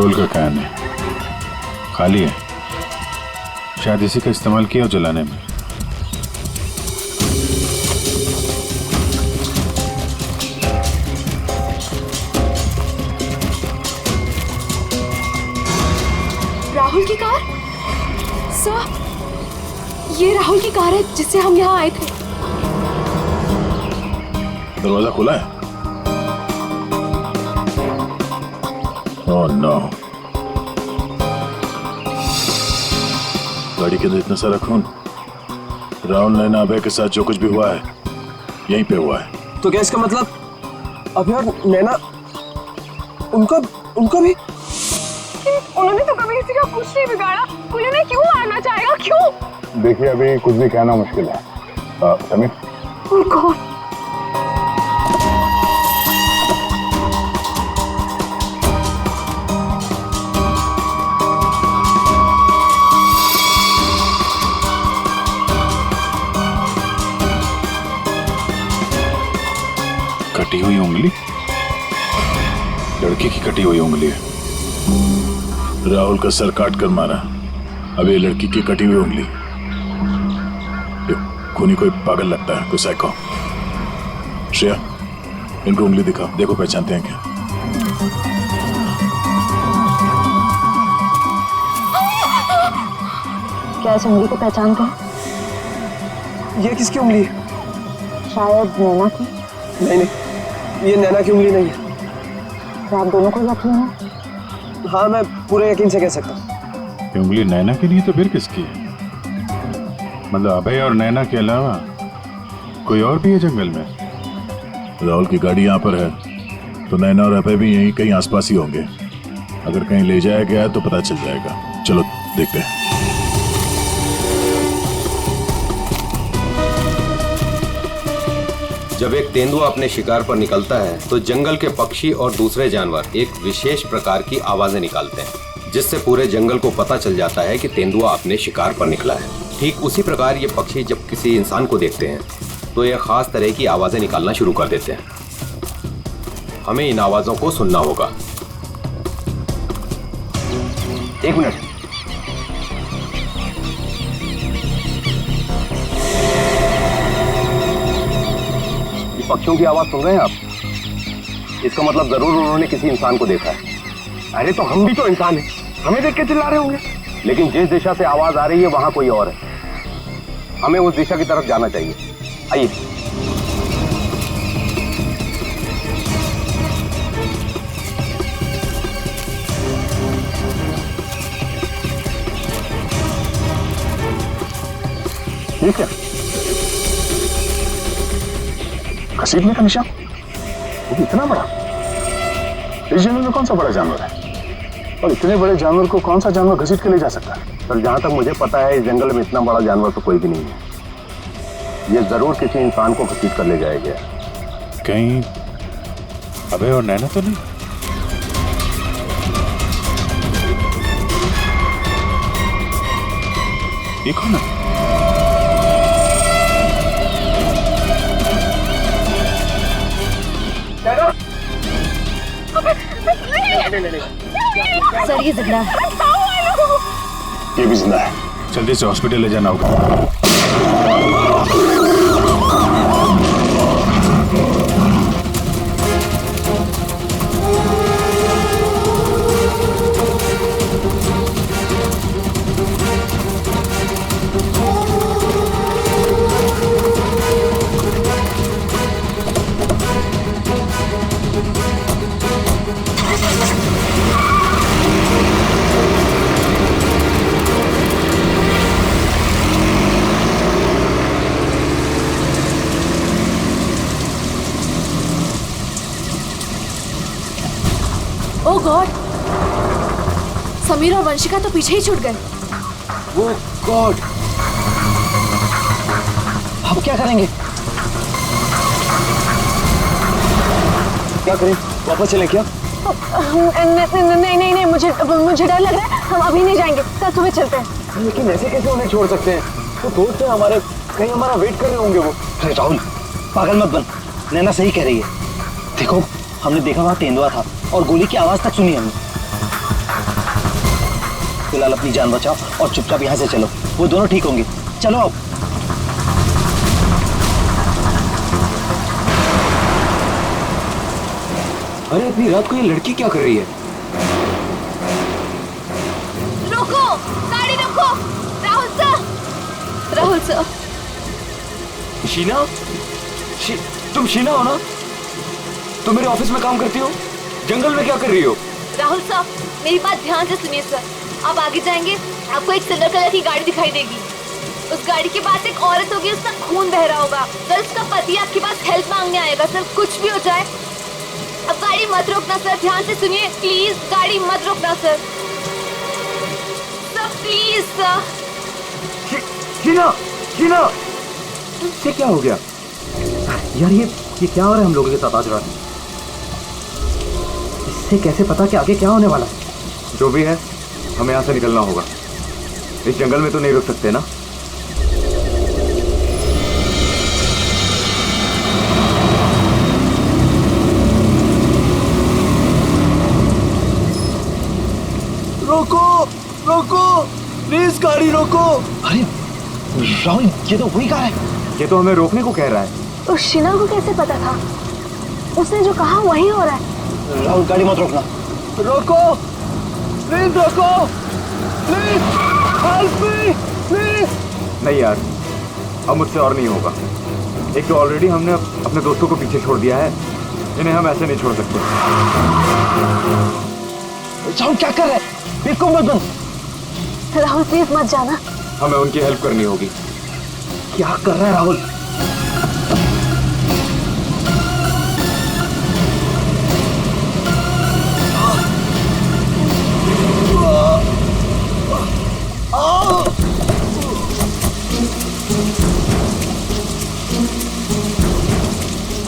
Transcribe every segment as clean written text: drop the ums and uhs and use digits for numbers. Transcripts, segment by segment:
Petrol का can है, खाली है। शायद इसी का इस्तेमाल किया हो जलाने में। राहुल की कार? सर, ये राहुल की कार है जिससे हम यहाँ आए थे। दरवाजा खुला है? Oh no. गाड़ी के अंदर इतना सारा खून। राहुल नैना अभय के साथ जो कुछ भी हुआ है यहीं पे हुआ है। तो क्या इसका मतलब अभय और नैना उनका भी? उन्होंने तो कभी किसी का कुछ नहीं बिगाड़ा, कोई उन्हें क्यों मारना चाहेगा, क्यों? देखिए अभी कुछ भी कहना मुश्किल है। समीर, ओह गॉड। कटी हुई उंगली? लड़की की कटी हुई उंगली है। राहुल का सर काट कर मारा, अब ये लड़की की कटी हुई उंगली। खूनी कोई पागल लगता है, कोई साइको। श्रेया, इनको उंगली दिखाओ, देखो पहचानते हैं क्या। क्या इस उंगली को पहचानते हैं? ये किसकी उंगली है? शायद नैना की। नहीं, ये नैना की उंगली नहीं है। तो आप दोनों को यकीन है? हाँ, मैं पूरे यकीन से कह सकता हूँ। ये उंगली नैना की नहीं है तो फिर किसकी है? मतलब अभय और नैना के अलावा कोई और भी है जंगल में? राहुल की गाड़ी यहाँ पर है तो नैना और अभय भी यहीं कहीं आसपास ही होंगे। अगर कहीं ले जाया गया तो पता चल जाएगा। चलो देखते हैं। जब एक तेंदुआ अपने शिकार पर निकलता है तो जंगल के पक्षी और दूसरे जानवर एक विशेष प्रकार की आवाजें निकालते हैं, जिससे पूरे जंगल को पता चल जाता है कि तेंदुआ अपने शिकार पर निकला है। ठीक उसी प्रकार ये पक्षी जब किसी इंसान को देखते हैं तो ये खास तरह की आवाजें निकालना शुरू कर देते हैं। हमें इन आवाजों को सुनना होगा। एक मिनट। पक्षियों की आवाज सुन रहे हैं आप? इसका मतलब जरूर उन्होंने किसी इंसान को देखा है। अरे तो हम भी तो इंसान हैं, हमें देख के चिल्ला रहे होंगे। लेकिन जिस दिशा से आवाज आ रही है वहां कोई और है। हमें उस दिशा की तरफ जाना चाहिए। आइए। ठीक है, घसीटने का निशान? वो भी इतना बड़ा? इस जंगल में कौन सा बड़ा जानवर है? और इतने बड़े जानवर को कौन सा जानवर घसीट के ले जा सकता है? सर, जहां तक मुझे पता है इस जंगल में इतना बड़ा जानवर तो कोई भी नहीं है। ये जरूर किसी इंसान को घसीट कर ले जाया गया। कहीं अभय और नैना तो नहीं? ये कौन है? सर, ये जिंदा है। ये भी जिंदा है। जल्दी से हॉस्पिटल ले जाना होगा। ओह गॉड, समीर और वंशिका तो पीछे ही छूट गए। ओह गॉड, अब क्या करेंगे? क्या करें? वापस चलें क्या? नहीं, मुझे डर लग रहा है। हम अभी नहीं जाएंगे, कल सुबह चलते हैं। लेकिन ऐसे कैसे उन्हें छोड़ सकते हैं? तो दोस्त है हमारे, कहीं हमारा वेट कर रहे होंगे वो। अरे राहुल, पागल मत बन। नैना सही कह रही है। देखो, हमने देखा वहाँ तेंदुआ था और गोली की आवाज तक सुनी हमने। फिलहाल अपनी जान बचाओ और चुपचाप यहाँ से चलो, वो दोनों ठीक होंगे। चलो अब। अरे इतनी रात को ये लड़की क्या कर रही है? रोको, गाड़ी रोको। Rahul sir, Rahul sir. शीना? तुम शीना हो ना? तुम मेरे ऑफिस में काम करती हो? जंगल में क्या कर रही हो? राहुल सर, मेरी बात ध्यान से सुनिए सर। आप आगे जाएंगे, आपको एक सिल्वर कलर की गाड़ी दिखाई देगी। उस गाड़ी के पास एक औरत होगी, उसका खून बह रहा होगा। सर, उसका पति आपके पास हेल्प मांगने आएगा। सर, कुछ भी हो जाए, अब गाड़ी मत रोकना सर। ध्यान से सुनिए प्लीज, गाड़ी मत रोकना sir. Sir please sir. Sheena, Sheena, ये क्या हो गया यार? ये क्या हो रहा है हम लोगों के साथ आज रात? इससे कैसे पता कि आगे क्या होने वाला है? जो भी है, हमें यहाँ से निकलना होगा। इस जंगल में तो नहीं रुक सकते ना। रोको, रोको, प्लीज गाड़ी रोको। अरे राहुल, ये तो वही कार है। ये तो हमें रोकने को कह रहा है। तो शीना को कैसे पता था? उसने जो कहा वही हो रहा है। राहुल, गाड़ी मत रोकना। रोको, प्लीज रोको, प्लीज हेल्प मी, प्लीज। नहीं यार, अब मुझसे और नहीं होगा। एक तो ऑलरेडी हमने अपने दोस्तों को पीछे छोड़ दिया है, इन्हें हम ऐसे नहीं छोड़ सकते। राहुल क्या कर रहे हैं? बेवकूफ मत बन। राहुल प्लीज मत जाना। हमें उनकी हेल्प करनी होगी। क्या कर रहा है राहुल?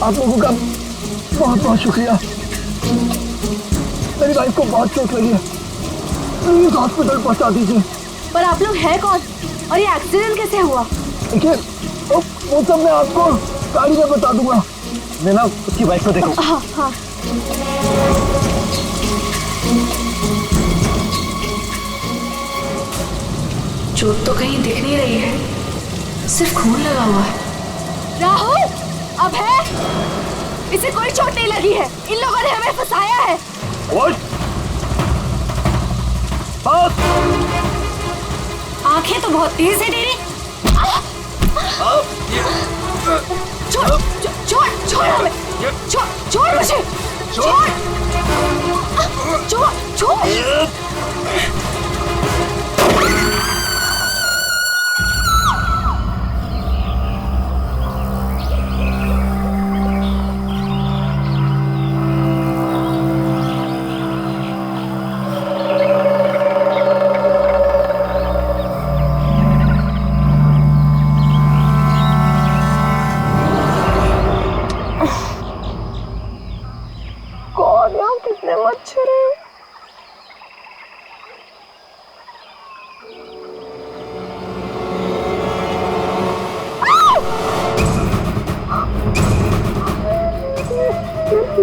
आप लोगों का बहुत बहुत शुक्रिया। मेरी वाइफ को बहुत चोट लगी है, प्लीज हॉस्पिटल पहुंचा दीजिए। पर आप लोग हैं कौन और ये एक्सीडेंट कैसे हुआ? देखिए, वो सब मैं आपको गाड़ी में बता दूंगा। मैं ना उसकी वाइफ को देखो। हाँ हाँ। चोट तो कहीं दिख नहीं रही है, सिर्फ खून लगा हुआ है। राहुल, अब है, इसे कोई चोट नहीं लगी है। इन लोगों ने हमें फंसाया है। आंखें तो बहुत तेज है तेरी। छोड़ छोड़ छोड़ हमें, छोड़ छोड़ मुझे, छोड़ छोड़ छोड़। कितने मच्छर हैं।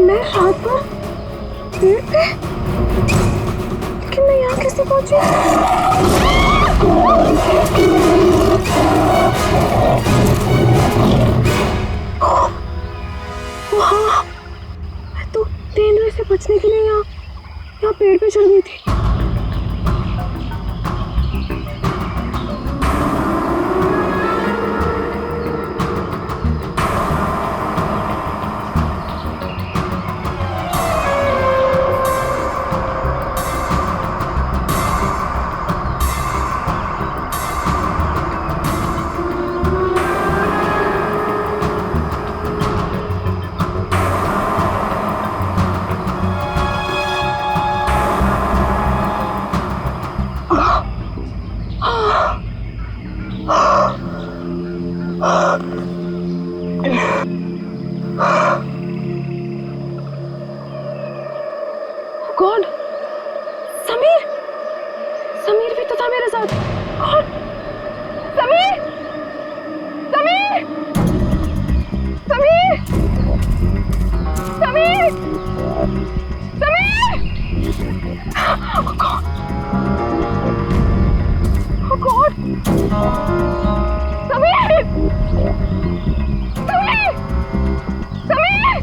मैं रात पर पेड़ पे, लेकिन मैं यहाँ कैसे पहुंची? वहाँ मैं तो तेंदुए से बचने के लिए यहाँ पेड़ पे चढ़ गई थी। गॉड, समीर, समीर भी तो था मेरे साथ। God, Sameer, Sameer, Sameer, Sameer, Sameer. Oh God. Sameer! Sameer! Sameer!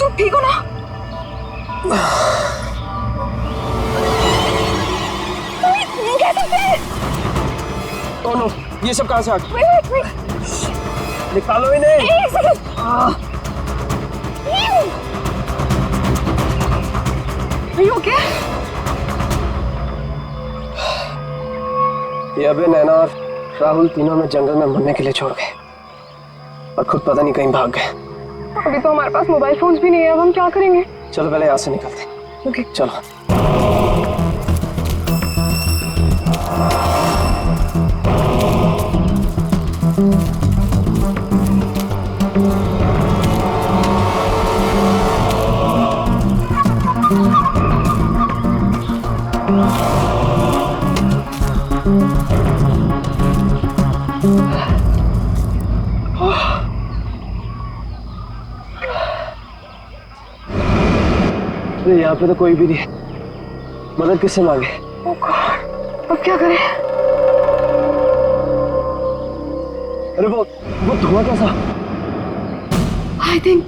तुम ठीक हो ना? ओ नो, ये सब कहाँ से आ गया? Wait. निकालो इन्हें। एक सेकंड। Are you okay? ये अबे, नैना और राहुल तीनों में जंगल में मरने के लिए छोड़ गए और खुद पता नहीं कहीं भाग गए। अभी तो हमारे पास मोबाइल फोन्स भी नहीं है, अब हम क्या करेंगे? चलो पहले यहाँ से निकलते हैं। ओके। चलो। यहाँ पे तो कोई भी नहीं है। मदद किससे मांगे? Oh God, अब क्या करें? अरे वो धुआं कैसा? I think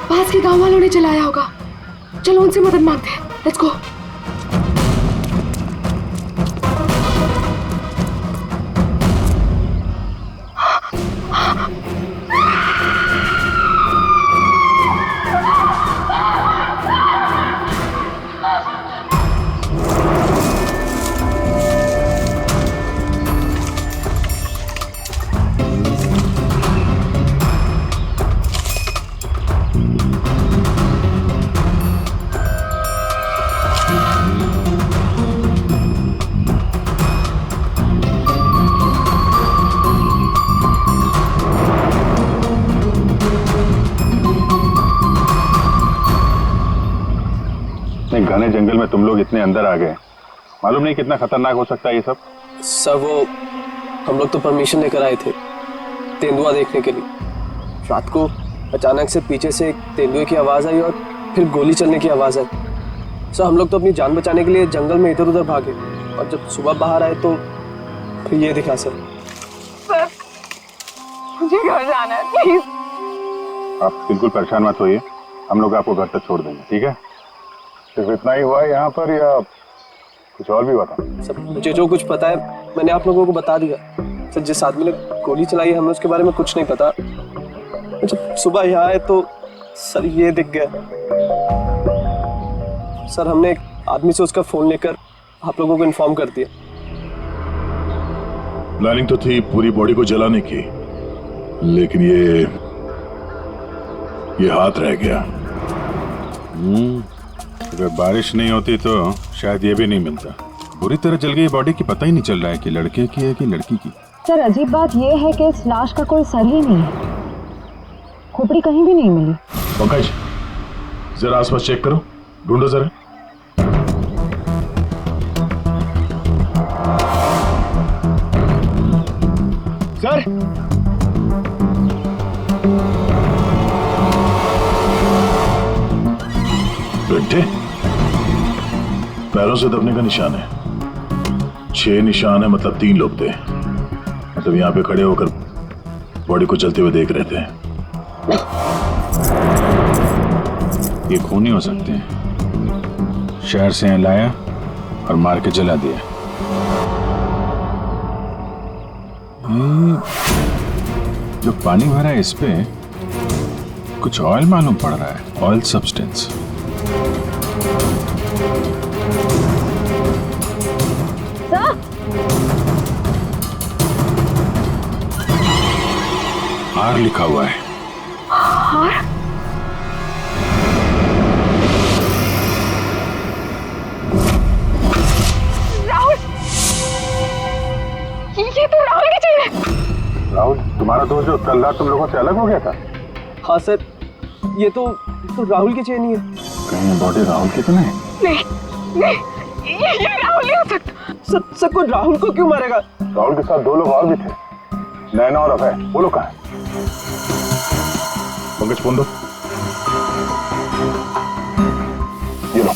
पास के गांव वालों ने चलाया होगा। चलो उनसे मदद मांगते हैं। Let's go. घने जंगल में तुम लोग इतने अंदर आ गए, मालूम नहीं कितना खतरनाक हो सकता है ये सब। सर वो हम लोग तो परमिशन लेकर आए थे तेंदुआ देखने के लिए। रात को अचानक से पीछे से एक तेंदुए की आवाज आई और फिर गोली चलने की आवाज आई। सर हम लोग तो अपनी जान बचाने के लिए जंगल में इधर उधर भागे और जब सुबह बाहर आए तो फिर ये दिखा। सर मुझे घर जाना है, प्लीज। आप बिल्कुल परेशान मत होइए, हम लोग आपको घर तक छोड़ देंगे, ठीक है? सिर्फ इतना ही हुआ है यहाँ पर या कुछ और भी हुआ था? सर मुझे जो कुछ पता है मैंने आप लोगों को बता दिया। सर जिस आदमी ने गोली चलाई है हमें उसके बारे में कुछ नहीं पता। जब सुबह यहाँ आए तो सर ये दिख गया। सर हमने एक आदमी से उसका फोन लेकर आप लोगों को इन्फॉर्म कर दिया। प्लानिंग तो थी पूरी बॉडी को जलाने की, लेकिन ये हाथ रह गया। अगर बारिश नहीं होती तो शायद ये भी नहीं मिलता। बुरी तरह जल गई बॉडी की, पता ही नहीं चल रहा है कि लड़के की है कि लड़की की। सर अजीब बात ये है कि इस लाश का कोई सर ही नहीं है, खोपड़ी कहीं भी नहीं मिली। पंकज जरा आसपास चेक करो, ढूंढो जरा। सर बेटे पैरों से दबने का निशान है, 6 निशान है, मतलब 3 लोग थे। मतलब यहाँ पे खड़े होकर बॉडी को चलते हुए देख रहे थे। ये खून ही हो सकते हैं। शहर से यहाँ लाया और मार के जला दिया। जो पानी भरा है इस पे कुछ ऑयल मालूम पड़ रहा है, ऑयल सब्सटेंस। आर लिखा हुआ है। आर? राहुल, ये तो राहुल की चेन है। राहुल तुम्हारा दोस्त जो कल रात तुम लोगों से अलग हो गया था? हाँ सर ये तो राहुल की चेन ही है। कहीं बॉडी राहुल की तो नहीं? नहीं, ये राहुल नहीं हो सकता। सब को राहुल को क्यों मारेगा? राहुल के साथ 2 लोग और भी थे, नैना और अभय। वो लोग कहाँ हैं? पंकज फोन दो। ये लो,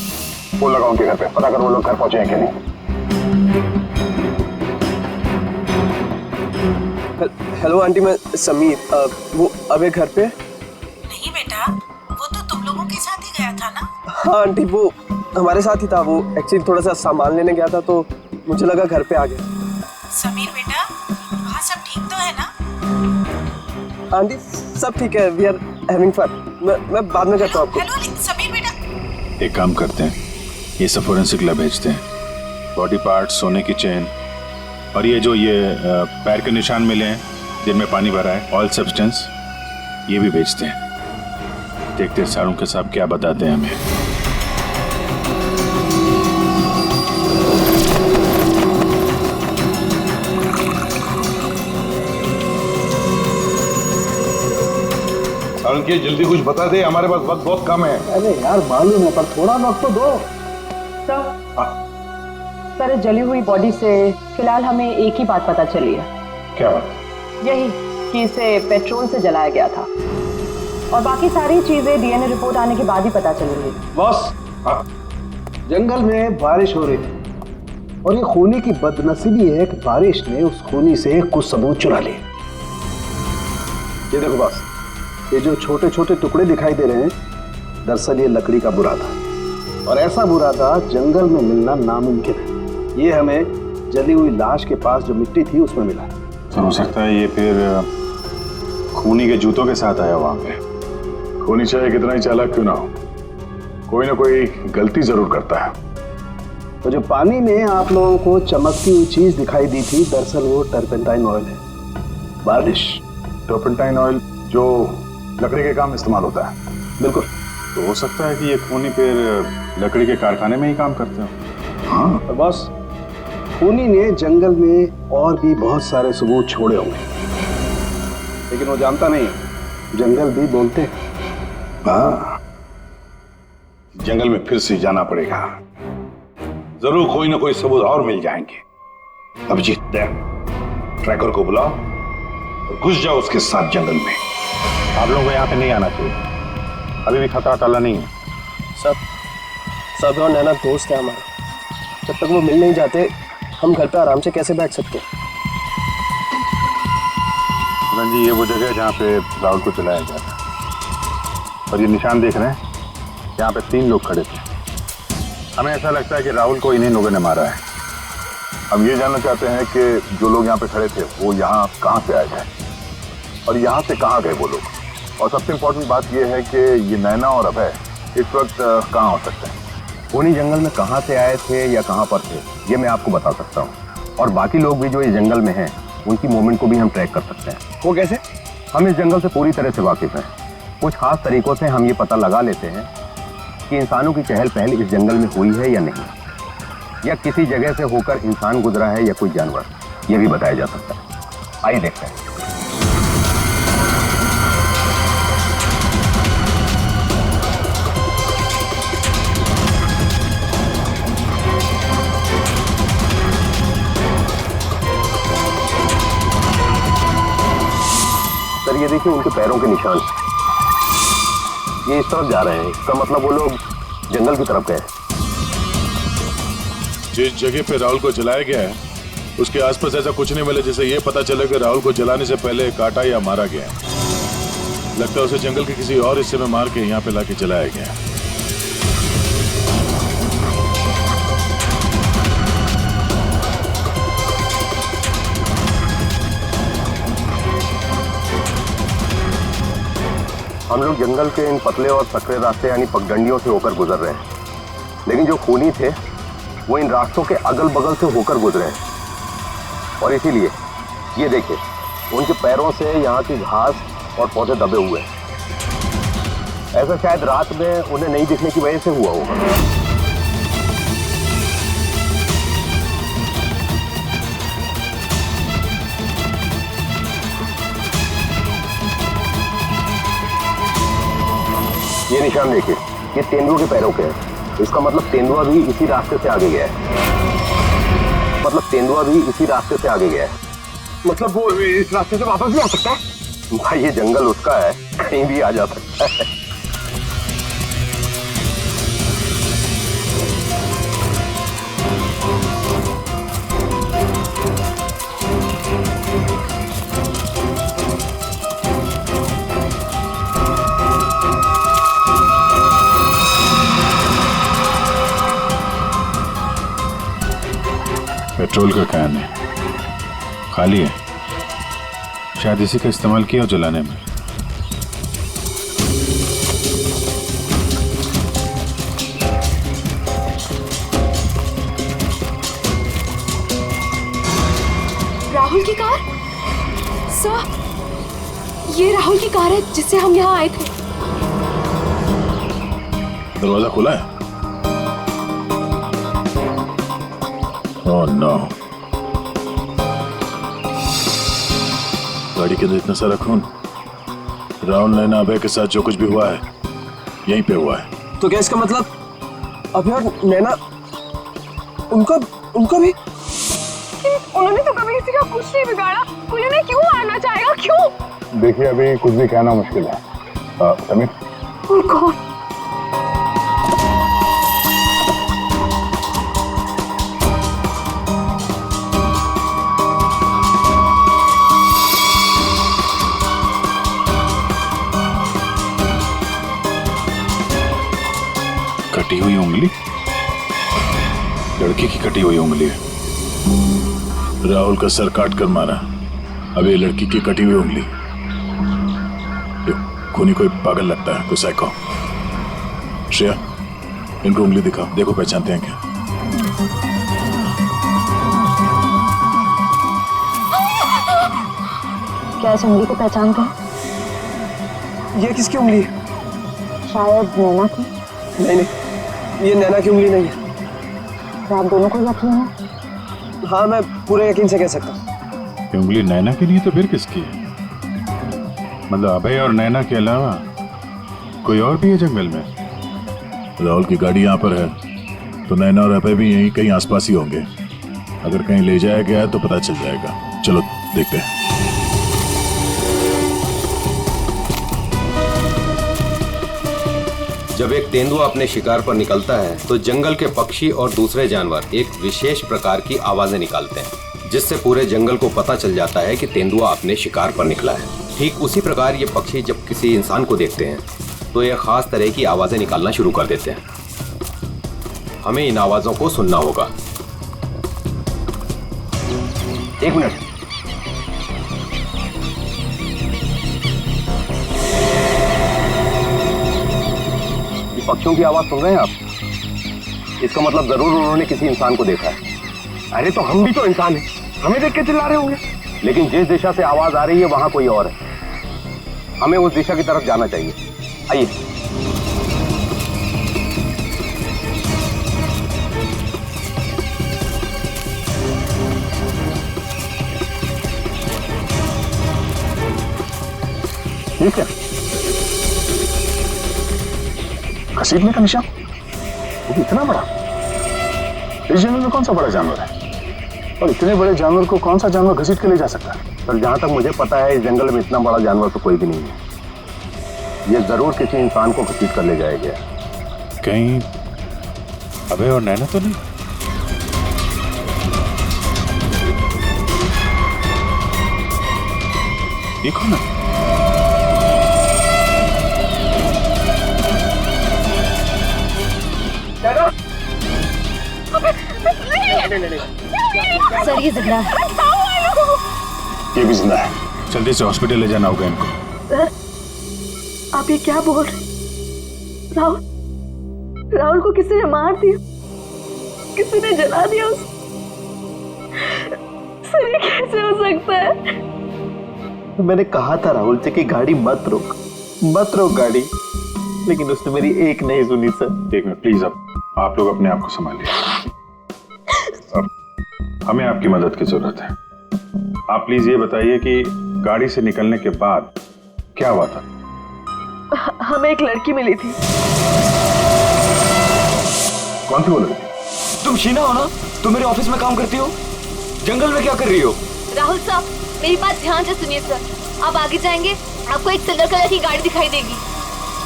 फोन लगाओ उनके घर पे, पता करो वो लोग घर पहुंचे हैं कि नहीं। हेलो आंटी, मैं समीर। वो अबे घर पे? नहीं बेटा, वो तो तुम लोगों के साथ ही गया था ना। हाँ आंटी, वो हमारे साथ ही था। वो एक्चुअली थोड़ा सा सामान लेने गया था तो मुझे लगा घर पे आ गया। समीर बेटा, वहाँ सब ठीक तो है ना? आंटी सब ठीक है, वी आर हैविंग फन। मैं बाद में करता हूँ आपको। हेलो समीर बेटा। एक काम करते हैं, ये सब फोरेंसिक लैब भेजते हैं। बॉडी पार्ट्स, सोने की चेन और ये जो पैर के निशान मिले हैं जिनमें पानी भरा है, ऑयल सब्सटेंस, ये भी भेजते हैं। देखते हैं सारुण के साहब क्या बताते हैं हमें। सारुण की जल्दी कुछ बता दे, हमारे पास वक्त बहुत कम है। अरे यार मालूम है, पर थोड़ा वक्त तो दो। सर, इस जली हुई बॉडी से फिलहाल हमें एक ही बात पता चली है। क्या बात? यही कि इसे पेट्रोल से जलाया गया था, और बाकी सारी चीजें डीएनए रिपोर्ट आने के बाद ही पता चलेंगी। बॉस, जंगल में बारिश हो रही थी और ये खूनी की बदनसीबी है कि बारिश ने उस खूनी से कुछ सबूत चुरा लिए। ये देखो बॉस, ये जो छोटे छोटे टुकड़े दिखाई दे रहे हैं, दरअसल ये लकड़ी का बुरादा, और ऐसा बुरादा जंगल में मिलना नामुमकिन है। ये हमें जली हुई लाश के पास जो मिट्टी थी उसमें मिला। सर, हो सकता है ये फिर खूनी के जूतों के साथ आया वहां पे। खूनी चाहे कितना ही चालाक क्यों ना हो, कोई ना कोई गलती जरूर करता है। तो जो पानी में आप लोगों को चमकती हुई चीज दिखाई दी थी, दरअसल वो टर्पेंटाइन ऑयल है। बारिश टर्पेंटाइन ऑयल जो लकड़ी के काम इस्तेमाल होता है। बिल्कुल। तो हो सकता है कि ये खूनी फिर लकड़ी के कारखाने में ही काम करते हो। हाँ, और बॉस, खूनी ने जंगल में और भी बहुत सारे सबूत छोड़े होंगे, लेकिन वो जानता नहीं है, जंगल भी बोलते हैं। हाँ, जंगल में फिर से जाना पड़ेगा, जरूर कोई ना कोई सबूत और मिल जाएंगे। अभिजीत, ट्रैकर को बुलाओ और घुस जाओ उसके साथ जंगल में। आप लोगों को यहाँ पे नहीं आना चाहिए, अभी भी खतरा टला नहीं है। सब और नैना दोस्त है हमारा, जब तक वो मिल नहीं जाते हम घर पे आराम से कैसे बैठ सकते हैं? जी, ये वो जगह है जहाँ पे राहुल को चलाया गया था, और ये निशान देख रहे हैं, यहाँ पे 3 लोग खड़े थे। हमें ऐसा लगता है कि राहुल को इन्हीं लोगों ने मारा है। हम ये जानना चाहते हैं कि जो लोग यहाँ पे खड़े थे वो यहाँ कहाँ से आए थे और यहाँ से कहाँ गए वो लोग। और सबसे इम्पोर्टेंट बात ये है कि ये नैना और अभय इस वक्त कहाँ हो सकते हैं। खूनी जंगल में कहाँ से आए थे या कहाँ पर थे, ये मैं आपको बता सकता हूँ। और बाकी लोग भी जो इस जंगल में हैं, उनकी मूवमेंट को भी हम ट्रैक कर सकते हैं। वो कैसे? हम इस जंगल से पूरी तरह से वाकिफ हैं। कुछ खास तरीकों से हम ये पता लगा लेते हैं कि इंसानों की चहल पहल इस जंगल में हुई है या नहीं, या किसी जगह से होकर इंसान गुजरा है या कोई जानवर, ये भी बताया जा सकता है। आइए देखते हैं। सर, ये देखिए उनके पैरों के निशान, ये इस तरफ जा रहे हैं। इसका मतलब वो लोग जंगल की तरफ गए। जिस जगह पे राहुल को जलाया गया है उसके आसपास ऐसा कुछ नहीं मिला जिससे ये पता चले कि राहुल को जलाने से पहले काटा या मारा गया है। लगता है उसे जंगल के किसी और हिस्से में मार के यहाँ पे लाके जलाया गया है। हम लोग जंगल के इन पतले और सकरे रास्ते यानी पगडंडियों से होकर गुजर रहे हैं, लेकिन जो खूनी थे वो इन रास्तों के अगल बगल से होकर गुजरे हैं। और इसीलिए ये देखिए उनके पैरों से यहाँ की घास और पौधे दबे हुए हैं। ऐसा शायद रात में उन्हें नहीं दिखने की वजह से हुआ होगा। ये निशान देखिए, ये तेंदुओं के पैरों के हैं। इसका मतलब तेंदुआ भी इसी रास्ते से आगे गया है। मतलब वो इस रास्ते से वापस भी आ सकता है? भाई ये जंगल उसका है, कहीं भी आ जा सकता है। पेट्रोल का कैन है, खाली है। शायद इसी का इस्तेमाल किया हो जलाने में। राहुल की कार? सर, ये राहुल की कार है जिससे हम यहाँ आए थे। दरवाजा खुला है? ओह नो, गाड़ी के अंदर इतना सारा खून। राहुल नैना अभय के साथ जो कुछ भी हुआ है यहीं पे हुआ है। तो क्या इसका मतलब अभय और नैना, उनका भी? उन्होंने तो कभी किसी का कुछ नहीं बिगाड़ा, कोई उन्हें क्यों मारना चाहेगा, क्यों? देखिए अभी कुछ भी कहना मुश्किल है। समीर, और कौन? कटी हुई उंगली? लड़की की कटी हुई उंगली है। राहुल का सर काट कर मारा, अब ये लड़की की कटी हुई उंगली। ये खूनी कोई पागल लगता है, कोई साइको। श्रेया, इनको उंगली दिखाओ, देखो पहचानते हैं क्या। क्या इस उंगली को पहचानते हैं? ये किसकी उंगली है? शायद नैना की। नहीं, ये नैना की उंगली नहीं है। तो आप दोनों को यकीन है? हाँ, मैं पूरे यकीन से कह सकता हूँ। ये उंगली नैना की नहीं तो फिर किसकी है? मतलब अभय और नैना के अलावा कोई और भी है जंगल में? राहुल की गाड़ी यहाँ पर है तो नैना और अभय भी यहीं कहीं आसपास ही होंगे। अगर कहीं ले जाया गया तो पता चल जाएगा। चलो देखते हैं। जब एक तेंदुआ अपने शिकार पर निकलता है तो जंगल के पक्षी और दूसरे जानवर एक विशेष प्रकार की आवाजें निकालते हैं, जिससे पूरे जंगल को पता चल जाता है कि तेंदुआ अपने शिकार पर निकला है। ठीक उसी प्रकार ये पक्षी जब किसी इंसान को देखते हैं तो ये खास तरह की आवाजें निकालना शुरू कर देते हैं। हमें इन आवाजों को सुनना होगा। एक मिनट, पक्षियों की आवाज सुन रहे हैं आप? इसका मतलब जरूर उन्होंने किसी इंसान को देखा है। अरे तो हम भी तो इंसान हैं, हमें देख के चिल्ला रहे होंगे। लेकिन जिस दिशा से आवाज आ रही है वहां कोई और है। हमें उस दिशा की तरफ जाना चाहिए। आइए। ठीक है, घसीटने का निशान? वो भी इतना बड़ा? इस जंगल में कौन सा बड़ा जानवर है? और इतने बड़े जानवर को कौन सा जानवर घसीट के ले जा सकता है? पर जहां तक मुझे पता है इस जंगल में इतना बड़ा जानवर तो कोई भी नहीं है। ये जरूर किसी इंसान को घसीट कर ले जाया गया। कहीं अभय और नैना तो नहीं? देखो ना, सर ये जिंदा है। ये भी जिंदा है। जल्दी से हॉस्पिटल ले जाना होगा इनको। सर, आप ये क्या बोल रहे हैं? राहुल को किसी ने मार दिया, किसी ने जला दिया उसे। सर ये कैसे हो सकता है? मैंने कहा था राहुल से कि गाड़ी मत रोक गाड़ी, लेकिन उसने मेरी एक नहीं सुनी सर। एक मिनट प्लीज, अब आप लोग अपने आप को संभालिए। अब हमें आपकी मदद की जरूरत है। आप प्लीज ये बताइए कि गाड़ी से निकलने के बाद क्या हुआ था? हमें एक लड़की मिली थी। कौन थी वो लड़की? तुम शीना हो ना? तुम मेरे ऑफिस में काम करती हो? जंगल में क्या कर रही हो? राहुल साहब, मेरी बात ध्यान से सुनिए सर। आप आगे जाएंगे, आपको एक सिल्वर कलर की गाड़ी दिखाई देगी।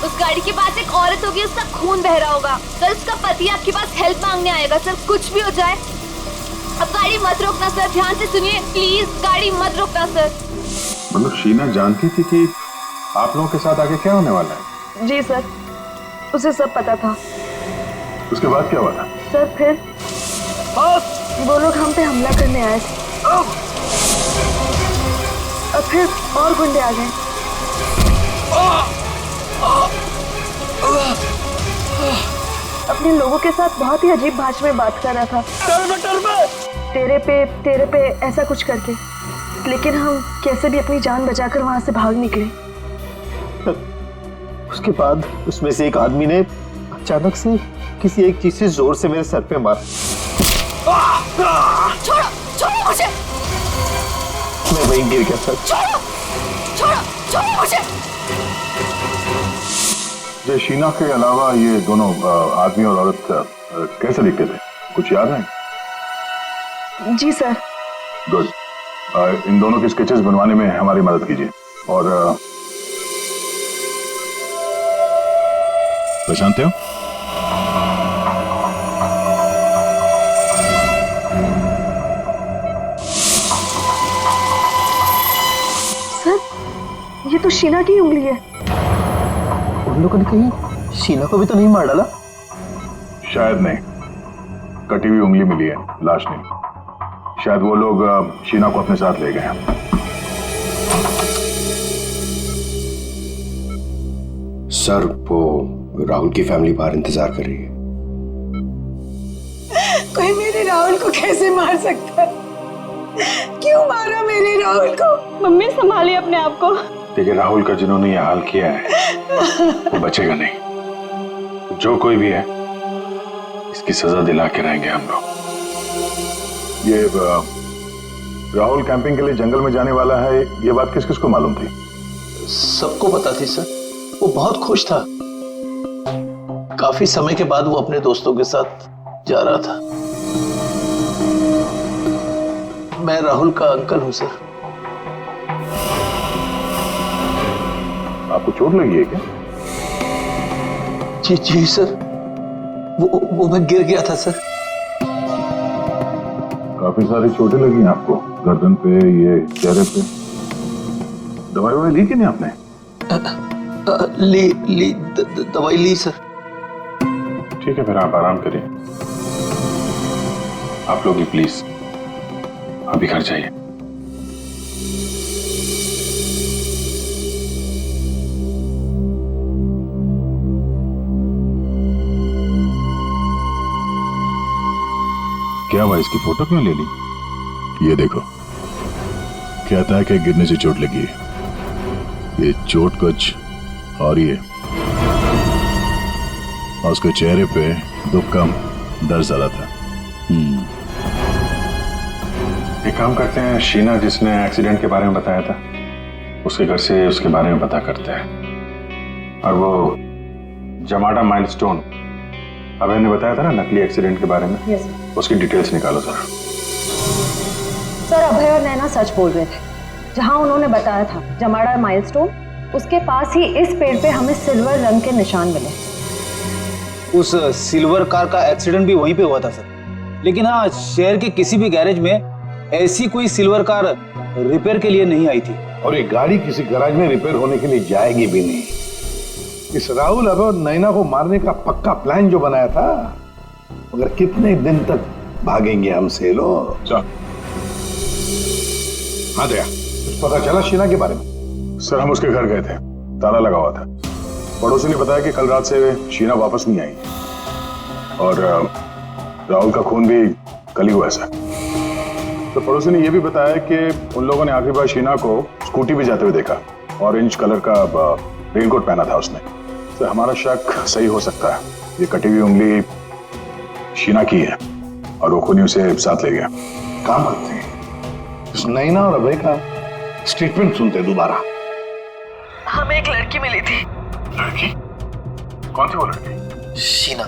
उस गाड़ी के पास एक औरत होगी, उसका खून बह रहा होगा। सर, उसका पति आपके पास हेल्प मांगने आएगा। सर, कुछ भी हो जाए, अब गाड़ी मत रोकना सर। ध्यान से सुनिए प्लीज, गाड़ी मत रोकना सर। मतलब शीना जानती थी कि आप लोगों के साथ आगे क्या होने वाला है? जी सर, उसे सब पता था। उसके बाद क्या हुआ था? सर फिर वो लोग हम पे हमला करने आए थे और फिर और गुंडे आ गए। अपने लोगों के साथ बहुत ही अजीब भाषा में बात कर रहा था, तेरे पे ऐसा कुछ करके। लेकिन हम कैसे भी अपनी जान बचाकर वहां से भाग निकले। उसके बाद उसमें से एक आदमी ने अचानक से किसी एक चीज से जोर से मेरे सर पे मारा। छोड़ो छोड़ो मुझे, मैं वहीं गिर गया सर। छोड़ो छोड़ो छोड़ो मुझे। ये शीना के अलावा ये दोनों आदमी और औरत कैसे दिखते थे? कुछ याद है? जी सर। गुड। इन दोनों के स्केचेस बनवाने में हमारी मदद कीजिए। और पहचानते हो? सर, ये तो शीना की उंगली है। उन लोगों ने कहीं शीना को भी तो नहीं मार डाला? शायद नहीं, कटी हुई उंगली मिली है, लाश नहीं। शायद वो लोग शीना को अपने साथ ले गए हैं। सर, वो राहुल की फैमिली बाहर इंतजार कर रही है। कोई मेरे राहुल को कैसे मार सकता है? क्यों मारा मेरे राहुल को? मम्मी संभालिए अपने आप को। देखिए, राहुल का जिन्होंने ये हाल किया है वो बचेगा नहीं। जो कोई भी है, इसकी सजा दिला के रहेंगे हम लोग। ये राहुल कैंपिंग के लिए जंगल में जाने वाला है, ये बात किस किस को मालूम थी? सबको पता थी सर। वो बहुत खुश था। काफी समय के बाद वो अपने दोस्तों के साथ जा रहा था। मैं राहुल का अंकल हूं सर। आपको चोट लगी है क्या? जी सर, वो मैं गिर गया था सर। काफी सारी चोटें लगी हैं आपको, गर्दन पे, ये चेहरे पे। दवाई ली कि नहीं आपने? दवाई ली सर। ठीक है, फिर आप आराम करिए। आप लोग भी प्लीज अभी घर जाइए। क्या हुआ, इसकी फोटो क्यों ले ली? ये देखो, कहता है कि गिरने से चोट लगी है। ये चोट कुछ और ही है, और उसके चेहरे पे दुख कम, दर्द ज्यादा था। एक काम करते हैं, शीना जिसने एक्सीडेंट के बारे में बताया था, उसके घर से उसके बारे में पता करते हैं। और वो जमाडा माइलस्टोन, अभय ने बताया था ना नकली एक्सीडेंट के बारे में, उसकी डिटेल्स निकालो जरा। सर, अभय और नैना सच बोल रहे थे। जहां उन्होंने बताया था जमाड़ा माइलस्टोन, उसके पास ही इस पेड़ पे हमें सिल्वर रंग के निशान मिले। उस सिल्वर कार का एक्सीडेंट भी वहीं पे हुआ था सर। लेकिन हाँ, शहर के किसी भी गैरेज में ऐसी कोई सिल्वर कार रिपेयर के लिए नहीं आई थी। और ये गाड़ी किसी गैराज में रिपेयर होने के लिए जाएगी भी नहीं। इस राहुल अब नैना को मारने का पक्का प्लान जो बनाया था, मगर कितने दिन तक भागेंगे हमसे लोग? हाँ दया, कुछ पता चला शीना के बारे में? सर, हम उसके घर गए थे, ताला लगा हुआ था। पड़ोसी ने बताया कि कल रात से शीना वापस नहीं आई, और राहुल का खून भी कल ही हुआ सर। तो पड़ोसी ने यह भी बताया कि उन लोगों ने आखिरी बार शीना को स्कूटी पे जाते हुए देखा। ऑरेंज कलर का रेनकोट पहना था उसने। तो हमारा शक सही हो सकता है, ये कटी हुई उंगली शीना की है और वो खूनी उसे साथ ले गया। काम करते हैं, इस नैना और अभय का स्टेटमेंट सुनते दोबारा। हमें एक लड़की मिली थी। लड़की? कौन थी वो लड़की? शीना।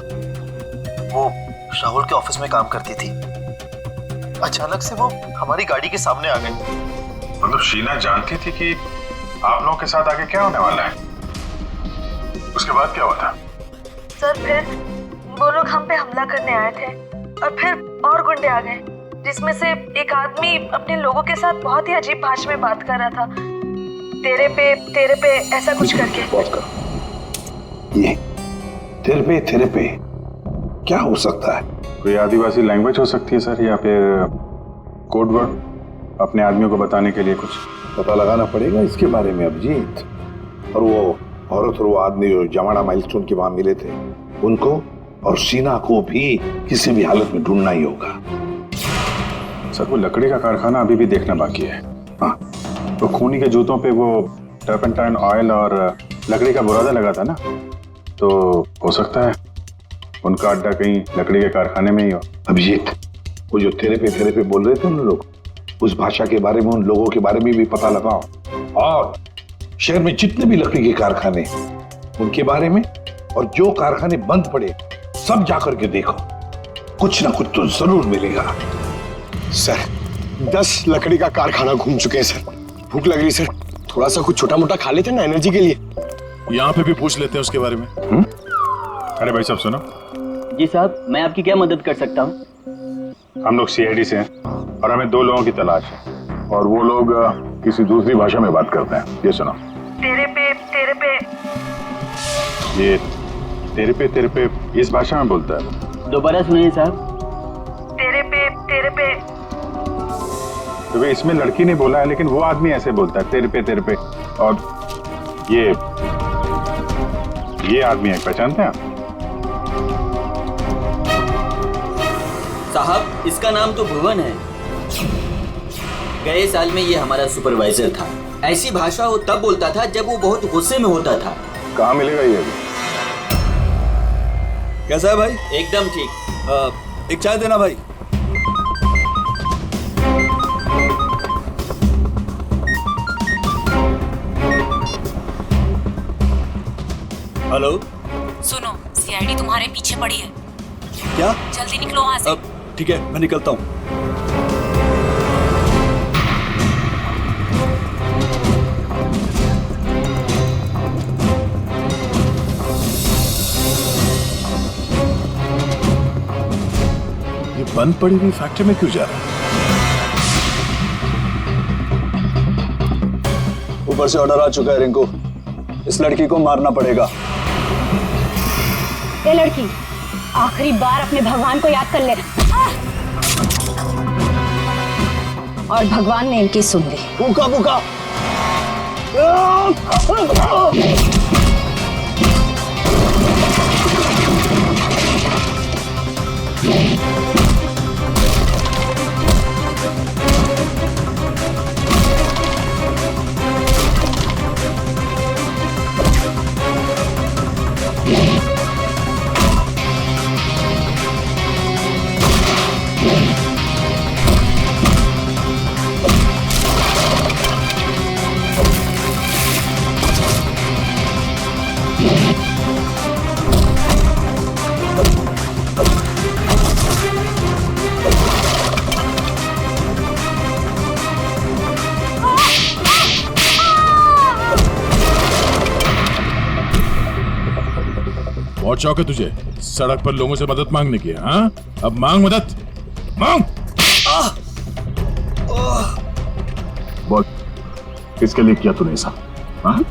वो राहुल के ऑफिस में काम करती थी। अचानक से वो हमारी गाड़ी के सामने आ गई। मतलब शीना जानती थी कि आप लोगों के साथ आगे क्या होने वाला है? उसके बाद क्या हुआ था? सर फिर वो लोग हम पे हमला करने आए थे और फिर और गुंडे आ गए, जिसमें से एक आदमी अपने लोगों के साथ बहुत ही अजीब भाषा में बात कर रहा था, तेरे पे ऐसा कुछ करके। ये तेरे पे क्या हो सकता है? कोई आदिवासी लैंग्वेज हो सकती है सर, या फिर कोड वर्ड अपने आदमियों को बताने के लिए कुछ पता लगाना पड़ेगा इसके बारे में अभिजीत। और वो औरत और वो आदमी जो जमाड़ा माइलस्टोन के वहां मिले थे, उनको और शीना को भी किसी भी हालत में ढूंढना ही होगा। सर वो लकड़ी का कारखाना अभी भी देखना बाकी है। हाँ, तो खूनी के जूतों पे वो टर्पेंटाइन ऑयल और लकड़ी का बुरादा लगा था ना, तो हो सकता है उनका अड्डा कहीं लकड़ी के कारखाने में ही हो। अभिजीत, वो जो तेरे पे बोल रहे थे उन लोग, उस भाषा के बारे में, उन लोगों के बारे में भी पता लगाओ, और शहर में जितने भी लकड़ी के कारखाने उनके बारे में, और जो कारखाने बंद पड़े सब जाकर के देखो, कुछ ना कुछ तो जरूर मिलेगा। सर 10 लकड़ी का कारखाना घूम चुके हैं सर। भूख लग रही सर, थोड़ा सा कुछ छोटा मोटा खा लेते ना एनर्जी के लिए। यहाँ पे भी पूछ लेते हैं उसके बारे में। अरे भाई साहब सुनो। जी साहब, मैं आपकी क्या मदद कर सकता हूँ? हम लोग सीआईडी से हैं और हमें 2 लोगों की तलाश है, और वो लोग किसी दूसरी भाषा में बात करते हैं। ये सुनो। तेरे पे ये तेरे पे इस भाषा में बोलता है। दोबारा सुनिए साहब। तेरे पे तो वे इसमें लड़की ने बोला है, लेकिन वो आदमी ऐसे बोलता है तेरे पे। और ये आदमी है, पहचानते हैं आप? साहब इसका नाम तो भुवन है। गए साल में ये हमारा सुपरवाइजर था। ऐसी भाषा वो तब बोलता था जब वो बहुत गुस्से में होता था। कहाँ मिलेगा ये? कैसा है भाई? एकदम ठीक। एक चाय देना भाई। हेलो, सुनो, सीआईडी तुम्हारे पीछे पड़ी है। क्या? जल्दी निकलो वहाँ से। ठीक है, मैं निकलता हूँ। ये बंद पड़ी हुई फैक्ट्री में क्यों जा रहा है? ऊपर से ऑर्डर आ चुका है रिंकू, इस लड़की को मारना पड़ेगा। ये लड़की आखिरी बार अपने भगवान को याद कर ले। और भगवान ने इनकी सुन ली। भूखा बहुत शौक है तुझे सड़क पर लोगों से मदद मांगने की? हाँ, अब मांग मदद, मांग। बोल, किसके लिए किया तूने ऐसा?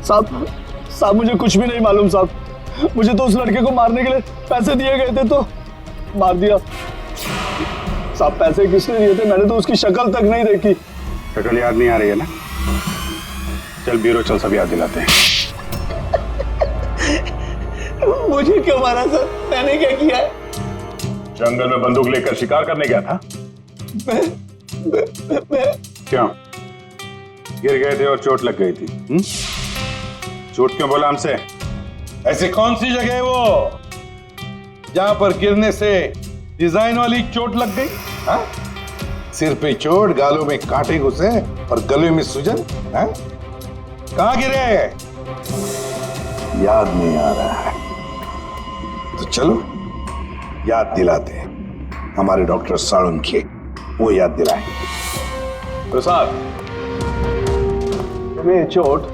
साहब मुझे कुछ भी नहीं मालूम साहब। मुझे तो उस लड़के को मारने के लिए पैसे दिए गए थे तो मार दिया। साहब पैसे किसने दिए थे? मैंने तो उसकी शक्ल तक नहीं देखी। शक्ल याद नहीं आ रही है ना? चल ब्यूरो चल, सब याद दिलाते हैं। मुझे क्यों मारा सर? मैंने क्या किया है? जंगल में बंदूक लेकर शिकार करने गया था। क्यों गिर गए थे और चोट लग गई थी? झूठ क्यों बोला हमसे? ऐसी कौन सी जगह है वो जहां पर गिरने से डिजाइन वाली चोट लग गई? हाँ? सिर पे चोट, गालों में कांटे घुसे और गले में सूजन? हाँ? कहां गिरे? याद नहीं आ रहा है तो चलो याद दिलाते हैं हमारे डॉक्टर साळुंखे, वो याद दिलाए। प्रसाद, तुम्हें चोट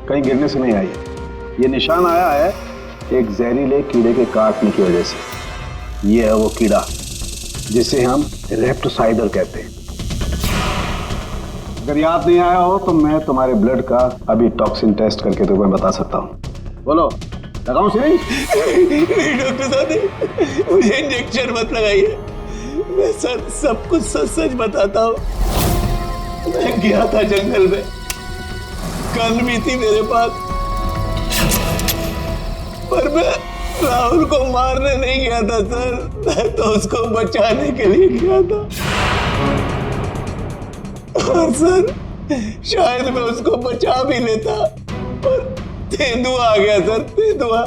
कहीं गिरने से नहीं आई है। ये निशान आया है एक जहरीले कीड़े के काटने की वजह से। ये है वो कीड़ा जिसे हम रेप्टोसाइडर कहते हैं। अगर याद नहीं आया हो तो मैं तुम्हारे ब्लड का अभी टॉक्सिन टेस्ट करके तुम्हें बता सकता हूं। बोलो, लगाऊं सिरिंज? नहीं डॉक्टर साहब, मुझे इंजेक्शन मत लगाइए। मैं सर सब कुछ सच सच बताता हूँ। मैं गया था जंगल में, गन भी थी मेरे पास, पर मैं राहुल को मारने नहीं गया था सर, मैं तो उसको बचाने के लिए गया था। और सर शायद मैं उसको बचा भी लेता, और तेंदुआ आ गया सर, तेंदुआ।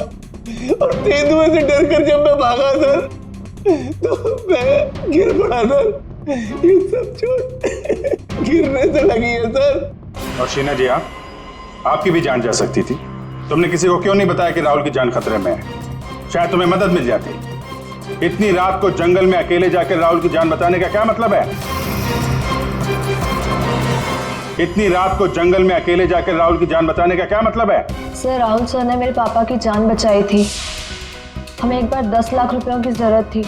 और तेंदुए से डरकर जब मैं भागा सर तो मैं गिर पड़ा सर। ये सब चोट गिरने से लगी है सर। और शीना जी, आपकी भी जान जा सकती थी। तुमने किसी को क्यों नहीं बताया कि राहुल की जान खतरे में है? शायद तुम्हें मदद मिल जाती। इतनी रात को जंगल में अकेले जाकर राहुल की जान बचाने का क्या मतलब है? इतनी रात को जंगल में अकेले जाकर राहुल की जान बचाने का क्या मतलब है? सर, राहुल सर ने मेरे पापा की जान बचाई थी। हमें एक बार 10 लाख रुपयों की जरूरत थी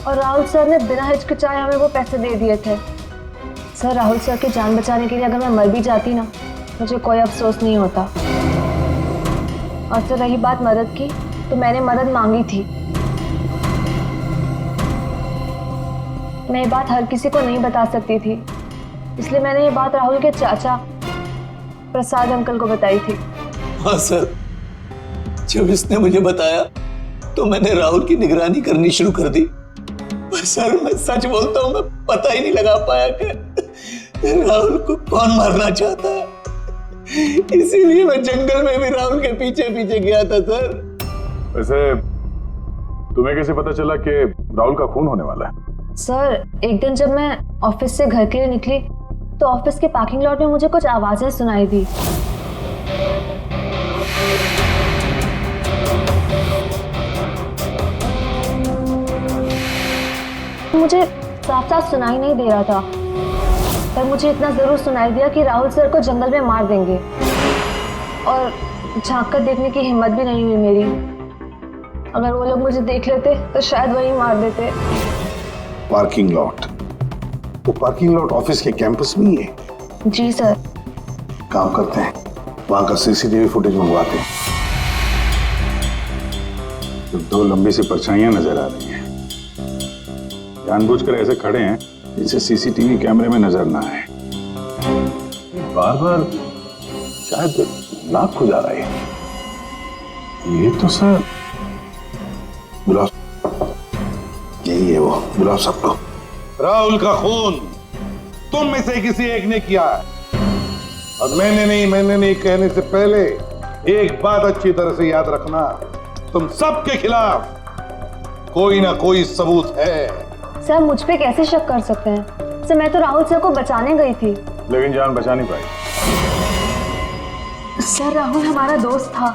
और राहुल सर ने बिना हिचकिचाए हमें वो पैसे दे दिए थे। सर, राहुल सर की जान बचाने के लिए अगर मैं मर भी जाती ना, मुझे कोई अफसोस नहीं होता। और सर, रही बात मदद की, तो मैंने मदद मांगी थी। मैं ये बात हर किसी को नहीं बता सकती थी, इसलिए मैंने ये बात राहुल के चाचा प्रसाद अंकल को बताई थी। हाँ सर, जब इसने मुझे बताया तो मैंने राहुल की निगरानी करनी शुरू कर दी। पर सर, मैं सच बोलता हूँ, मैं पता ही नहीं लगा पाया कि राहुल को कौन मारना चाहता है। इसीलिए मैं जंगल में भी राहुल के पीछे पीछे गया था सर। वैसे तुम्हें कैसे पता चला कि राहुल का खून होने वाला है? सर, एक दिन जब मैं ऑफिस से घर के लिए निकली तो ऑफिस के पार्किंग लॉट में मुझे कुछ आवाजें सुनाई दी। मुझे साफ साफ सुनाई नहीं दे रहा था, पर मुझे इतना जरूर सुनाई दिया कि राहुल सर को जंगल में मार देंगे। और झांक कर देखने की हिम्मत भी नहीं हुई मेरी। अगर वो लोग मुझे देख लेते तो शायद वही मार देते। Parking lot? वो पार्किंग लॉट ऑफिस के कैंपस में ही है? जी सर। काम करते हैं, वहां का सीसीटीवी फुटेज मंगवाते हैं। तो 2 लंबी सी परछाइयां नजर आ रही हैं। जानबूझकर ऐसे खड़े हैं जिसे सीसीटीवी कैमरे में नजर ना आए। बार बार शायद नाक खुजा रहा है। ये तो सर बुलाओ, यही है वो, बुलाओ सबको। राहुल का खून तुम में से किसी एक ने किया है, और मैंने नहीं कहने से पहले एक बात अच्छी तरह से याद रखना, तुम सबके खिलाफ कोई ना कोई सबूत है। सर, मुझ पे कैसे शक कर सकते हैं? सर, मैं तो राहुल सर को बचाने गई थी। लेकिन जान बचा नहीं पाई। सर, राहुल हमारा दोस्त था,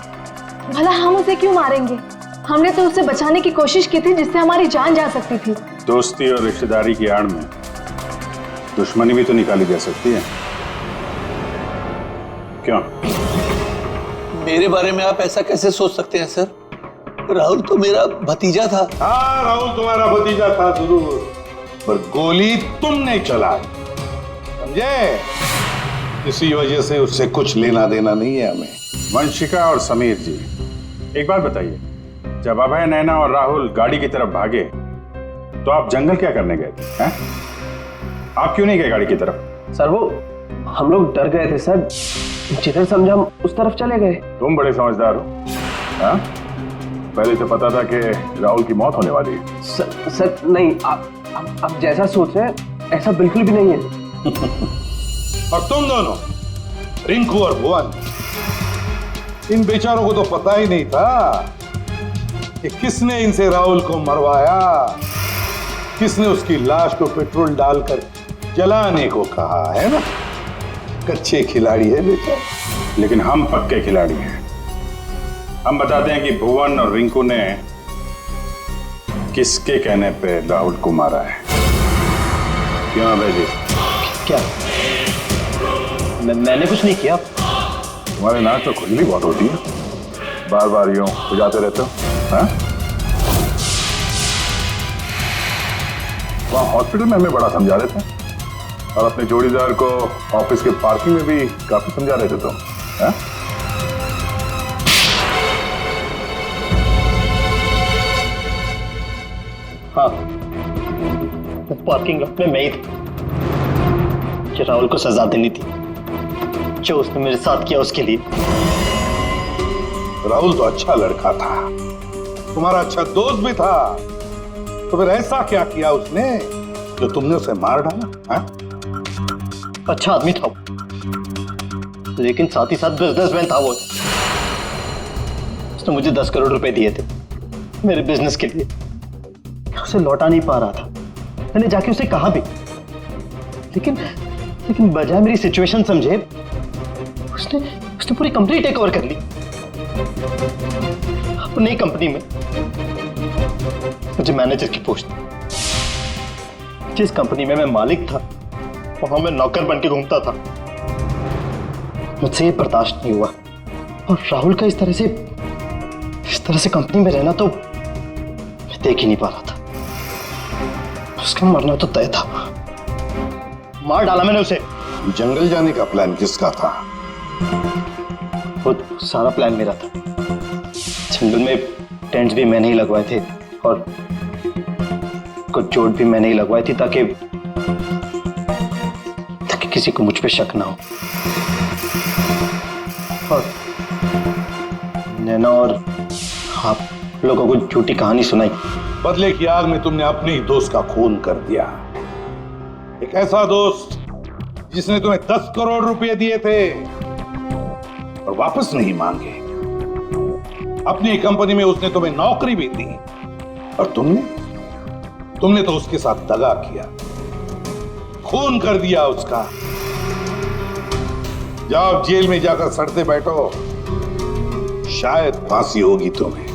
भला हम उसे क्यों मारेंगे? हमने तो उसे बचाने की कोशिश की थी जिससे हमारी जान जा सकती थी। दोस्ती और रिश्तेदारी की आड़ में दुश्मनी भी तो निकाली जा सकती है, क्यों? मेरे बारे में आप ऐसा कैसे सोच सकते हैं सर? राहुल तो मेरा भतीजा था। हाँ, राहुल तुम्हारा भतीजा था जरूर, पर गोली तुमने चलाई, समझे? इसी वजह से उससे कुछ लेना देना नहीं है हमें। वंशिका और समीर जी, एक बात बताइए, जब अभय, नैना और राहुल गाड़ी की तरफ भागे तो आप जंगल क्या करने गए थे? हैं? आप क्यों नहीं गए गाड़ी की तरफ? सर, वो हम लोग डर गए थे सर, जिधर समझा हम उस तरफ चले गए। तुम बड़े समझदार हो। हाँ? पहले तो पता था कि राहुल की मौत होने वाली है। सर नहीं, आप जैसा सोच रहे हैं ऐसा बिल्कुल भी नहीं है। और तुम दोनों, रिंकू और भुवन, इन बेचारों को तो पता ही नहीं था कि किसने इनसे राहुल को मरवाया, किसने उसकी लाश को पेट्रोल डालकर जलाने को कहा, है ना? कच्चे खिलाड़ी है बेटा। लेकिन हम पक्के खिलाड़ी हैं। हम बताते हैं कि भुवन और रिंकू ने किसके कहने पे राहुल को मारा है? क्यों अभय जी? क्या? मैंने कुछ नहीं किया। तुम्हारे नाक तो खुजली बहुत होती है, बार बार यूं खुजाते रहते हो। हाँ? वहाँ हॉस्पिटल में हमें बड़ा समझा रहे थे और अपने जोड़ीदार को ऑफिस के पार्किंग में भी काफी समझा रहे थे तुम। हाँ? हाँ, पार्किंग लॉट में मैं ही था जो राहुल को सजा देनी थी जो उसने मेरे साथ किया उसके लिए। राहुल तो अच्छा लड़का था, तुम्हारा अच्छा दोस्त भी था, तो फिर ऐसा क्या किया उसने जो तुमने उसे मार डाला? हाँ? अच्छा आदमी था लेकिन साथ ही साथ बिजनेसमैन था वो। उसने मुझे 10 करोड़ रुपए दिए थे मेरे बिजनेस के लिए, उसे लौटा नहीं पा रहा था। मैंने जाके उसे कहा भी, लेकिन बजाय मेरी सिचुएशन समझे उसने पूरी कंपनी टेक ओवर कर ली। अब नई कंपनी में मुझे मैनेजर की पोस्ट, जिस कंपनी में मैं मालिक था वहां मैं नौकर बन के घूमता था। मुझसे ये बर्दाश्त नहीं हुआ और राहुल का इस तरह से कंपनी में रहना तो मैं देख ही नहीं पा रहा था। उसका मरना तो तय था, मार डाला मैंने उसे। जंगल जाने का प्लान किसका था? वो सारा प्लान मेरा था। जंगल में टेंट्स भी मैंने ही लगवाए थे और कुछ चोट भी मैंने ही लगवाई थी ताकि किसी को मुझ पे शक ना हो। और नैना और आप लोगों को झूठी कहानी सुनाई। बदले की आग में तुमने अपने ही दोस्त का खून कर दिया। एक ऐसा दोस्त जिसने तुम्हें 10 करोड़ रुपए दिए थे और वापस नहीं मांगे। अपनी कंपनी में उसने तुम्हें नौकरी भी दी और तुमने तो उसके साथ दगा किया, खून कर दिया उसका। जाओ जेल में जाकर सड़ते बैठो, शायद फांसी होगी तुम्हें।